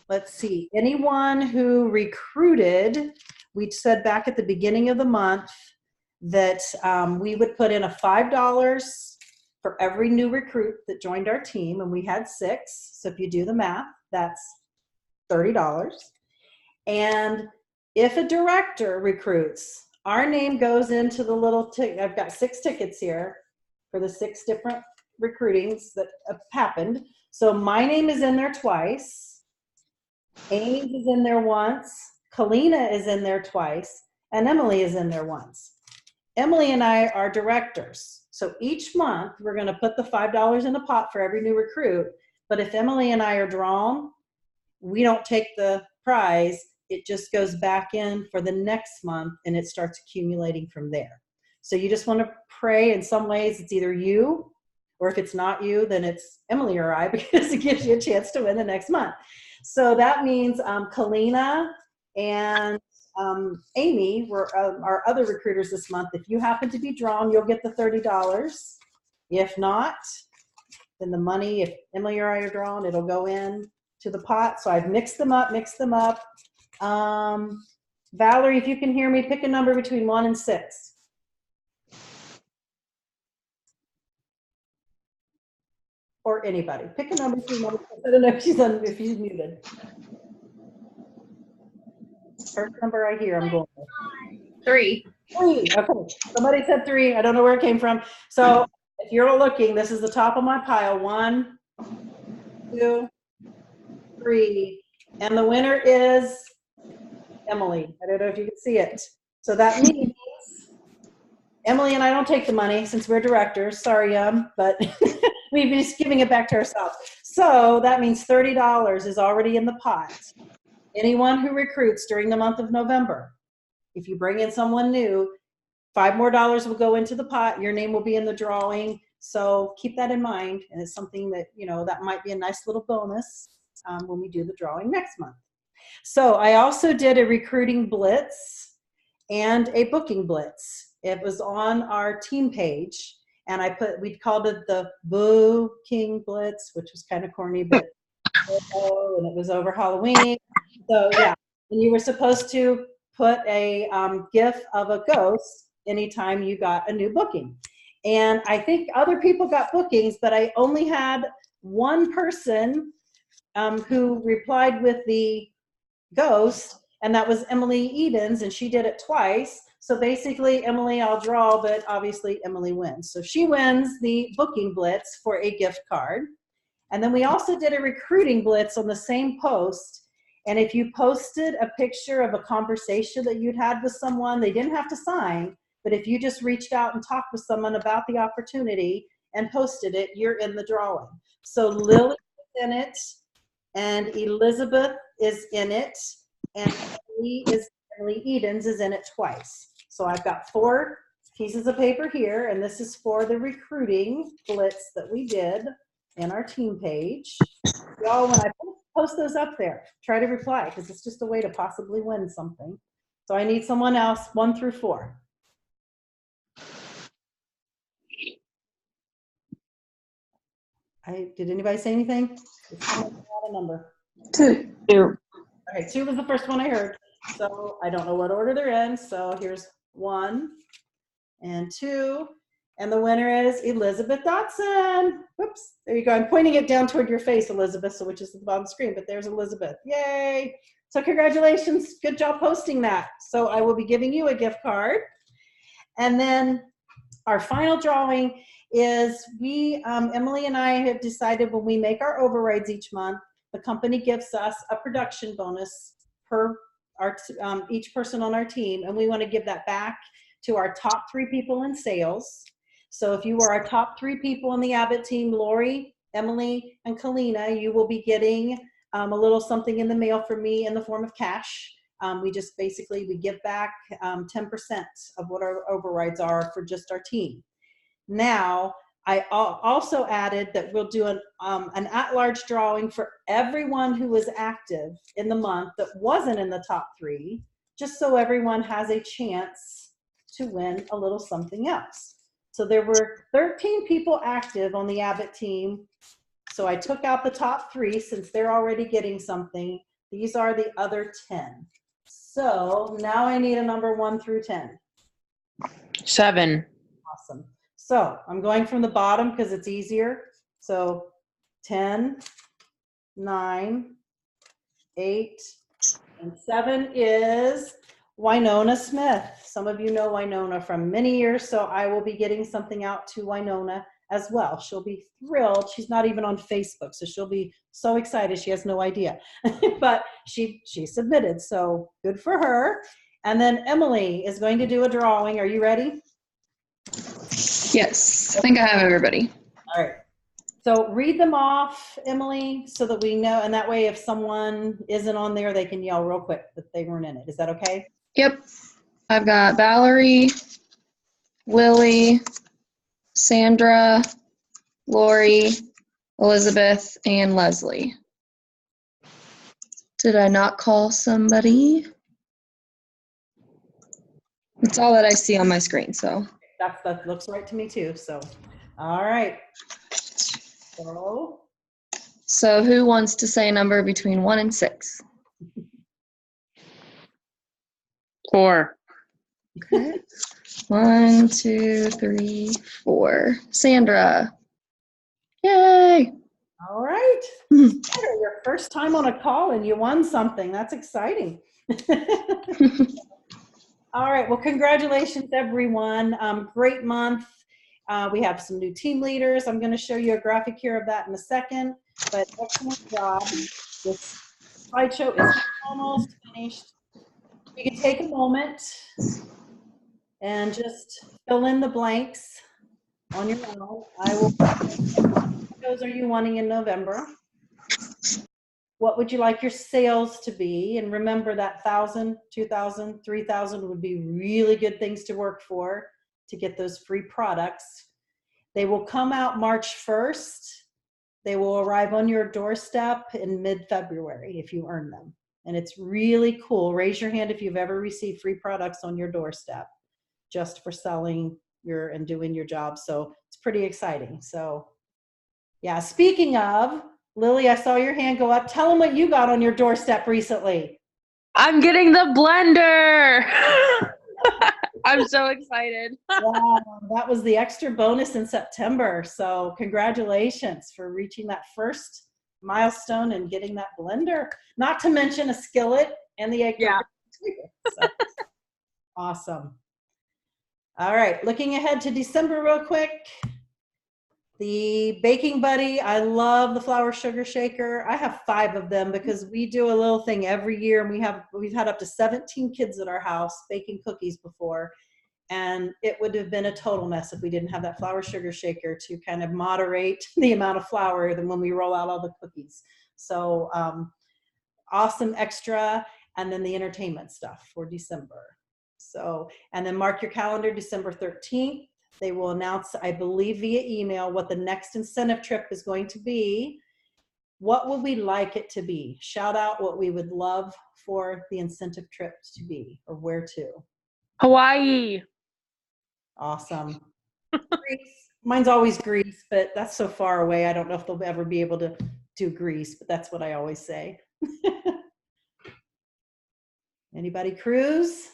let's see, anyone who recruited. We said back at the beginning of the month that we would put in a $5 for every new recruit that joined our team, and we had 6. So if you do the math, that's $30. And if a director recruits, our name goes into the little ticket. I've got 6 tickets here for the 6 different recruitings that have happened. So my name is in there twice. Amy's is in there once. Kalina is in there twice. And Emily is in there once. Emily and I are directors. So each month we're going to put the $5 in a pot for every new recruit. But if Emily and I are drawn, we don't take the prize. It just goes back in for the next month, and it starts accumulating from there. So you just want to pray. In some ways it's either you, or if it's not you, then it's Emily or I, because it gives you a chance to win the next month. So that means Kalina and Amy were our other recruiters this month. If you happen to be drawn, you'll get the $30. If not, then the money, if Emily or I are drawn, it'll go in to the pot. So I've mixed them up. Valerie, if you can hear me, pick a number between 1 and 6. Or anybody. Pick a number between 1 and 6. I don't know if she's muted. First number I hear, I'm going with. 3. 3. Okay. Somebody said 3. I don't know where it came from. So if you're looking, this is the top of my pile. 1, 2, 3. And the winner is Emily. I don't know if you can see it. So that means Emily and I don't take the money since we're directors. Sorry, but we've been just giving it back to ourselves. So that means $30 is already in the pot. Anyone who recruits during the month of November, if you bring in someone new, $5 more will go into the pot. Your name will be in the drawing. So keep that in mind. And it's something that, that might be a nice little bonus when we do the drawing next month. So I also did a recruiting blitz and a booking blitz. It was on our team page, and we called it the Boo King Blitz, which was kind of corny, but and it was over Halloween. So yeah, and you were supposed to put a GIF of a ghost anytime you got a new booking. And I think other people got bookings, but I only had one person who replied with the ghost, and that was Emily Edens, and she did it twice. So basically, Emily, I'll draw, but obviously Emily wins. So she wins the booking blitz for a gift card. And then we also did a recruiting blitz on the same post. And if you posted a picture of a conversation that you'd had with someone, they didn't have to sign, but if you just reached out and talked with someone about the opportunity and posted it, you're in the drawing. So Lily is in it, and Elizabeth is in it, and Emily Edens is in it twice. So I've got 4 pieces of paper here, and this is for the recruiting blitz that we did in our team page. Y'all, when I post those up there, try to reply, because it's just a way to possibly win something. So I need someone else, 1 through 4. Did anybody say anything? It's not a number. 2. Okay, 2 was the first one I heard. So I don't know what order they're in. So here's 1 and 2. And the winner is Elizabeth Dotson. Whoops, there you go. I'm pointing it down toward your face, Elizabeth, so which is at the bottom of the screen, but there's Elizabeth. Yay. So congratulations. Good job posting that. So I will be giving you a gift card. And then our final drawing is Emily and I have decided when we make our overrides each month, the company gives us a production bonus per each person on our team, and we want to give that back to our top 3 people in sales. So if you are our top 3 people on the Abbott team, Lori, Emily, and Kalina, you will be getting a little something in the mail from me in the form of cash. We just basically, we give back 10% of what our overrides are for just our team. Now, I also added that we'll do an at-large drawing for everyone who was active in the month that wasn't in the top 3, just so everyone has a chance to win a little something else. So there were 13 people active on the Abbott team. So I took out the top 3 since they're already getting something. These are the other 10. So now I need a number 1 through 10. 7. Awesome. So I'm going from the bottom because it's easier. So 10, 9, 8, and 7 is Winona Smith. Some of you know Winona from many years, so I will be getting something out to Winona as well. She'll be thrilled. She's not even on Facebook, so she'll be so excited. She has no idea, but she submitted, so good for her. And then Emily is going to do a drawing. Are you ready? Yes, I think I have everybody. All right. So read them off, Emily, so that we know, and that way if someone isn't on there, they can yell real quick that they weren't in it. Is that okay? Yep. I've got Valerie, Lily, Sandra, Lori, Elizabeth, and Leslie. Did I not call somebody? It's all that I see on my screen, so. That looks right to me too. So, all right. So who wants to say a number between 1 and 6? 4. Okay. 1, 2, 3, 4. Sandra. Yay. All right. Sandra, your first time on a call and you won something. That's exciting. All right. Well, congratulations, everyone. Great month. We have some new team leaders. I'm going to show you a graphic here of that in a second. But excellent job. This slideshow is almost finished. You can take a moment and just fill in the blanks on your own. I will. What those are you wanting in November? What would you like your sales to be? And remember that 1,000, 2,000, 3,000 would be really good things to work for to get those free products. They will come out March 1st. They will arrive on your doorstep in mid-February if you earn them. And it's really cool. Raise your hand if you've ever received free products on your doorstep just for selling and doing your job. So it's pretty exciting. So yeah, speaking of, Lily, I saw your hand go up. Tell them what you got on your doorstep recently. I'm getting the blender. I'm so excited. Wow, that was the extra bonus in September. So congratulations for reaching that first milestone and getting that blender. Not to mention a skillet and the egg. Yeah. So, awesome. All right, looking ahead to December real quick. The Baking Buddy, I love the flour sugar shaker. I have 5 of them because we do a little thing every year, and we've had up to 17 kids at our house baking cookies before, and it would have been a total mess if we didn't have that flour sugar shaker to kind of moderate the amount of flour than when we roll out all the cookies. So awesome extra, and then the entertainment stuff for December. So, and then mark your calendar, December 13th. They will announce, I believe, via email what the next incentive trip is going to be. What would we like it to be? Shout out what we would love for the incentive trip to be, or where to. Hawaii. Awesome. Greece. Mine's always Greece, but that's so far away. I don't know if they'll ever be able to do Greece, but that's what I always say. Anybody cruise?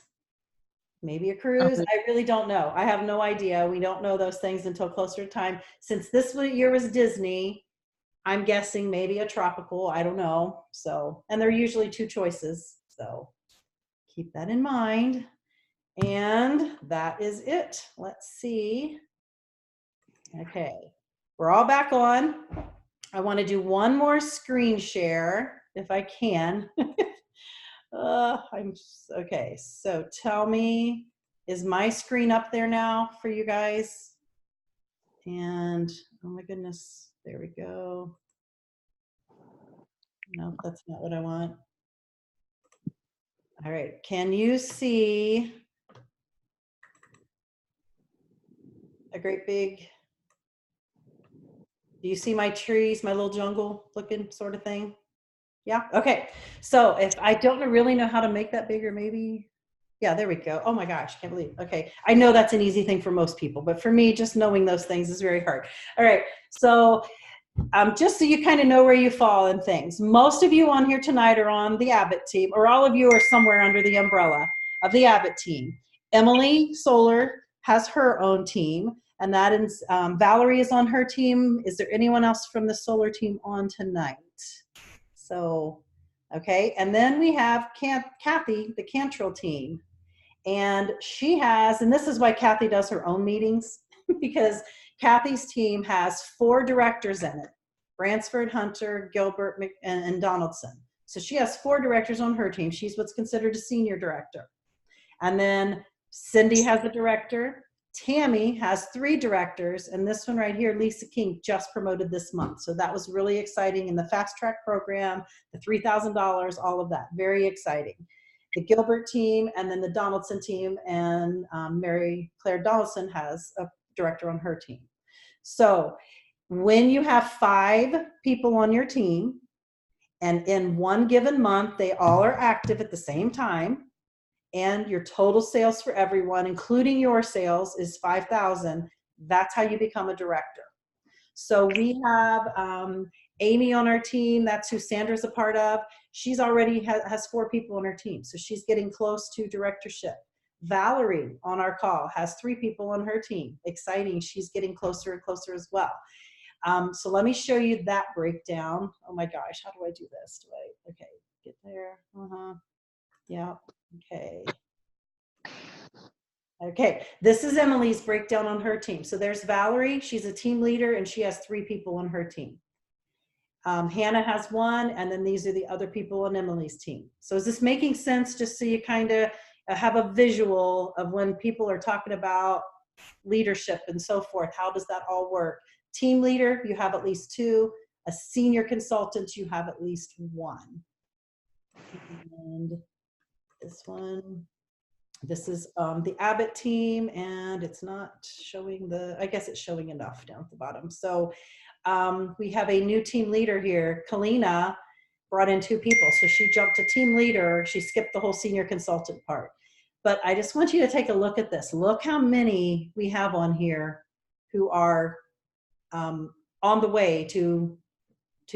Maybe a cruise. I really don't know. I have no idea. We don't know those things until closer to time. Since this year was Disney, I'm guessing maybe a tropical. I don't know. So, and they're usually 2 choices. So keep that in mind. And that is it. Let's see. Okay. We're all back on. I want to do one more screen share if I can. Okay, so tell me, is my screen up there now for you guys? And oh my goodness, there we go. No, that's not what I want. All right, can you see a great big, do you see my trees, my little jungle looking sort of thing? Yeah, okay. So if I don't really know how to make that bigger, maybe, yeah, there we go. Oh my gosh, can't believe, okay. I know that's an easy thing for most people, but for me, just knowing those things is very hard. All right, so just so you kind of know where you fall in things. Most of you on here tonight are on the Abbott team, or all of you are somewhere under the umbrella of the Abbott team. Emily Solar has her own team, and that is, Valerie is on her team. Is there anyone else from the Solar team on tonight? So, okay, and then we have Kathy, the Cantrell team, and she has, and this is why Kathy does her own meetings, because Kathy's team has 4 directors in it, Bransford, Hunter, Gilbert, and Donaldson. So she has 4 directors on her team. She's what's considered a senior director. And then Cindy has a director. Tammy has 3 directors, and this one right here, Lisa King, just promoted this month. So that was really exciting in the fast track program, the $3,000, all of that, very exciting. The Gilbert team, and then the Donaldson team, and Mary Claire Donaldson has a director on her team. So when you have 5 people on your team, and in one given month, they all are active at the same time, and your total sales for everyone, including your sales, is 5,000, that's how you become a director. So we have Amy on our team. That's who Sandra's a part of. She's already has 4 people on her team. So she's getting close to directorship. Valerie on our call has 3 people on her team. Exciting. She's getting closer and closer as well. So let me show you that breakdown. Oh my gosh, how do I do this? Okay, get there. Yeah, okay. Okay, this is Emily's breakdown on her team. So there's Valerie, she's a team leader and she has 3 people on her team. Hannah has 1, and then these are the other people on Emily's team. So is this making sense, just so you kind of have a visual of when people are talking about leadership and so forth? How does that all work? Team leader, you have at least 2. A senior consultant, you have at least 1. And this one, this is the Abbott team, and it's not showing I guess it's showing enough down at the bottom. So we have a new team leader here. Kalina brought in 2 people. So she jumped to team leader. She skipped the whole senior consultant part. But I just want you to take a look at this. Look how many we have on here who are on the way to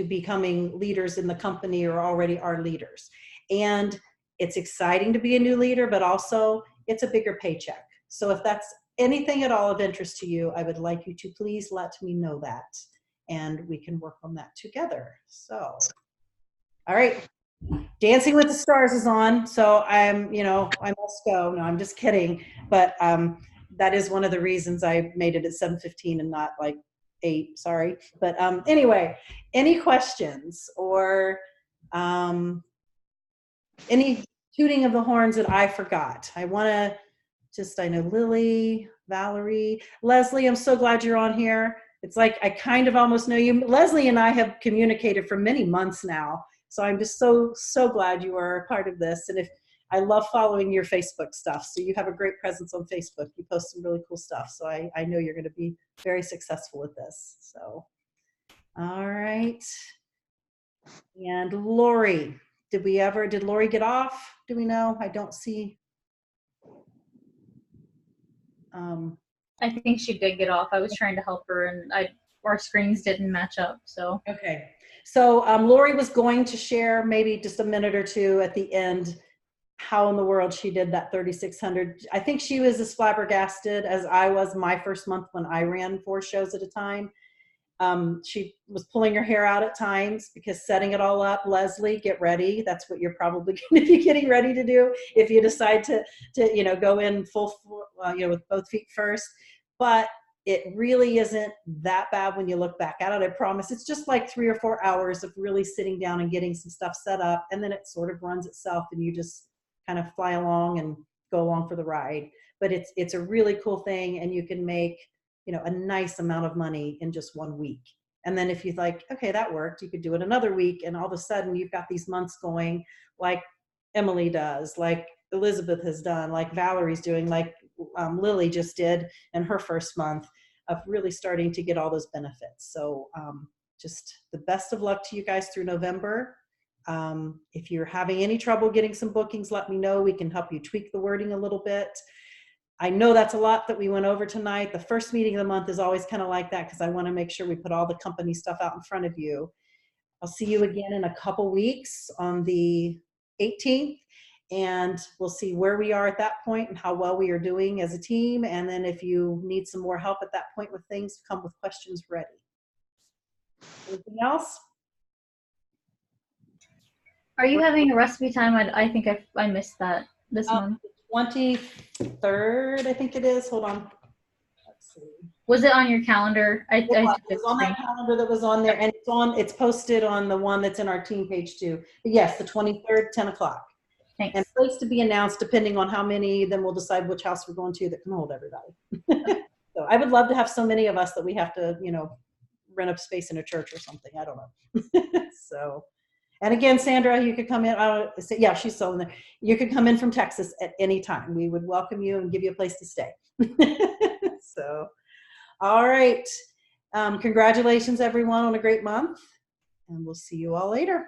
becoming leaders in the company or already are leaders. And it's exciting to be a new leader, but also it's a bigger paycheck. So if that's anything at all of interest to you, I would like you to please let me know that, and we can work on that together. So, all right. Dancing with the Stars is on. So I must go. No, I'm just kidding. But that is one of the reasons I made it at 7:15 and not like 8, sorry. But anyway, any questions or any tooting of the horns that I forgot? I know Lily, Valerie, Leslie, I'm so glad you're on here. It's like I kind of almost know you. Leslie and I have communicated for many months now. So I'm just so glad you are a part of this. And I love following your Facebook stuff. So you have a great presence on Facebook. You post some really cool stuff. So I know you're going to be very successful with this. So, all right. And Lori, did Lori get off? Do we know? I don't see. I think she did get off. I was trying to help her, and our screens didn't match up. So Okay. So Lori was going to share maybe just a minute or 2 at the end how in the world she did that 3,600. I think she was as flabbergasted as I was my first month when I ran 4 shows at a time. She was pulling her hair out at times because setting it all up. Leslie, get ready. That's what you're probably going to be getting ready to do if you decide to go in full, with both feet first. But it really isn't that bad when you look back at it. I promise. It's just like 3 or 4 hours of really sitting down and getting some stuff set up, and then it sort of runs itself, and you just kind of fly along and go along for the ride. But it's a really cool thing, and you can make a nice amount of money in just 1 week. And then if you like, okay, that worked, you could do it another week, and all of a sudden you've got these months going like Emily does, like Elizabeth has done, like Valerie's doing, like Lily just did in her first month of really starting to get all those benefits. So just the best of luck to you guys through November. If you're having any trouble getting some bookings, let me know. We can help you tweak the wording a little bit. I know that's a lot that we went over tonight. The first meeting of the month is always kind of like that because I want to make sure we put all the company stuff out in front of you. I'll see you again in a couple weeks on the 18th, and we'll see where we are at that point and how well we are doing as a team. And then if you need some more help at that point with things, come with questions ready. Anything else? are you having a recipe time? I think I missed that this month. 23rd, I think it is. Hold on. Let's see. Was it on your calendar? It was on that calendar that was on there, and it's posted on the one that's in our team page too. But yes, the 23rd, 10 o'clock. Thanks. And place to be announced depending on how many, then we'll decide which house we're going to that can hold everybody. So I would love to have so many of us that we have to, rent up space in a church or something. I don't know. So, and again, Sandra, you could come in. Yeah, she's still in there. You could come in from Texas at any time. We would welcome you and give you a place to stay. So, all right. Congratulations, everyone, on a great month. And we'll see you all later.